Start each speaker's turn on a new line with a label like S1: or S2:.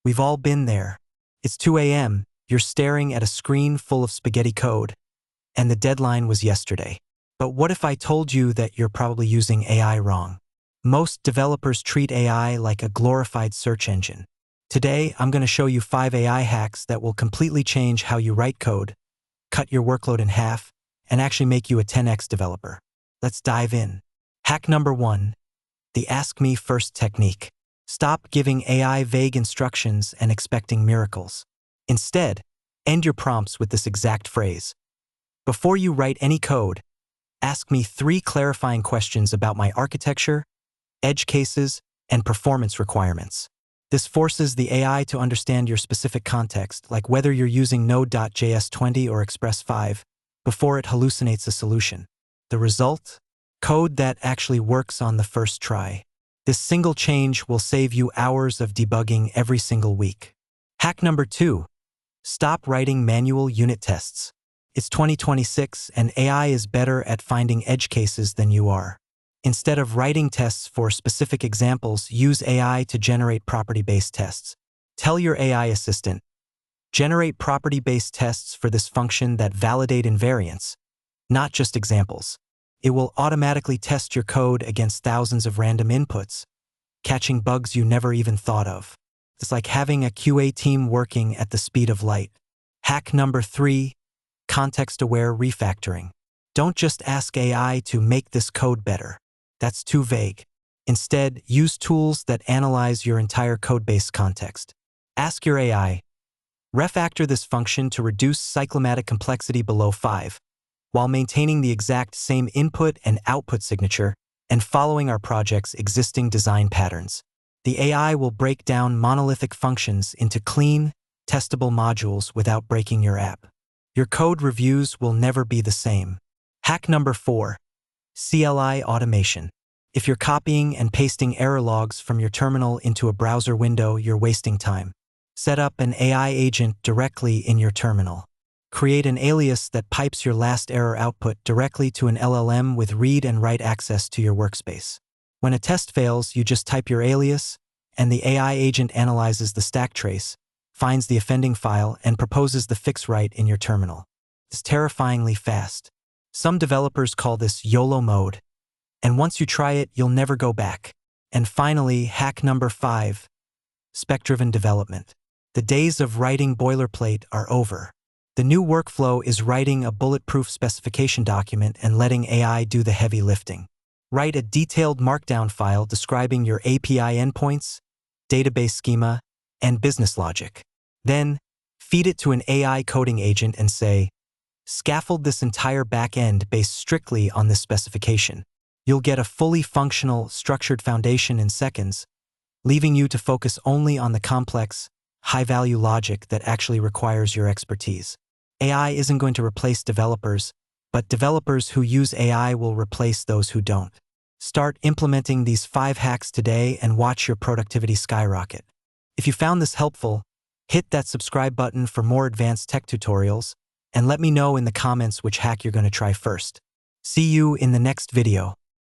S1: We've all been there. It's 2 a.m., you're staring at a screen full of spaghetti code, and the deadline was yesterday. But what if I told you that you're probably using AI wrong? Most developers treat AI like a glorified search engine. Today, I'm going to show you 5 AI hacks that will completely change how you write code, cut your workload in half, and actually make you a 10x developer. Let's dive in. Hack number 1, the Ask Me First technique. Stop giving AI vague instructions and expecting miracles. Instead, end your prompts with this exact phrase. Before you write any code, ask me 3 clarifying questions about my architecture, edge cases, and performance requirements. This forces the AI to understand your specific context, like whether you're using Node.js 20 or Express 5, before it hallucinates a solution. The result? Code that actually works on the first try. This single change will save you hours of debugging every single week. Hack number 2. Stop writing manual unit tests. It's 2026 and AI is better at finding edge cases than you are. Instead of writing tests for specific examples, use AI to generate property-based tests. Tell your AI assistant, generate property-based tests for this function that validate invariants, not just examples. It will automatically test your code against thousands of random inputs, catching bugs you never even thought of. It's like having a QA team working at the speed of light. Hack number 3, context-aware refactoring. Don't just ask AI to make this code better. That's too vague. Instead, use tools that analyze your entire codebase context. Ask your AI, refactor this function to reduce cyclomatic complexity below 5, while maintaining the exact same input and output signature and following our project's existing design patterns. The AI will break down monolithic functions into clean, testable modules without breaking your app. Your code reviews will never be the same. Hack number 4, CLI automation. If you're copying and pasting error logs from your terminal into a browser window, you're wasting time. Set up an AI agent directly in your terminal. Create an alias that pipes your last error output directly to an LLM with read and write access to your workspace. When a test fails, you just type your alias, and the AI agent analyzes the stack trace, finds the offending file, and proposes the fix right in your terminal. It's terrifyingly fast. Some developers call this YOLO mode, and once you try it, you'll never go back. And finally, hack number 5, spec-driven development. The days of writing boilerplate are over. The new workflow is writing a bulletproof specification document and letting AI do the heavy lifting. Write a detailed markdown file describing your API endpoints, database schema, and business logic. Then, feed it to an AI coding agent and say, scaffold this entire backend based strictly on this specification. You'll get a fully functional, structured foundation in seconds, leaving you to focus only on the complex, high-value logic that actually requires your expertise. AI isn't going to replace developers, but developers who use AI will replace those who don't. Start implementing these 5 hacks today and watch your productivity skyrocket. If you found this helpful, hit that subscribe button for more advanced tech tutorials, and let me know in the comments which hack you're going to try first. See you in the next video.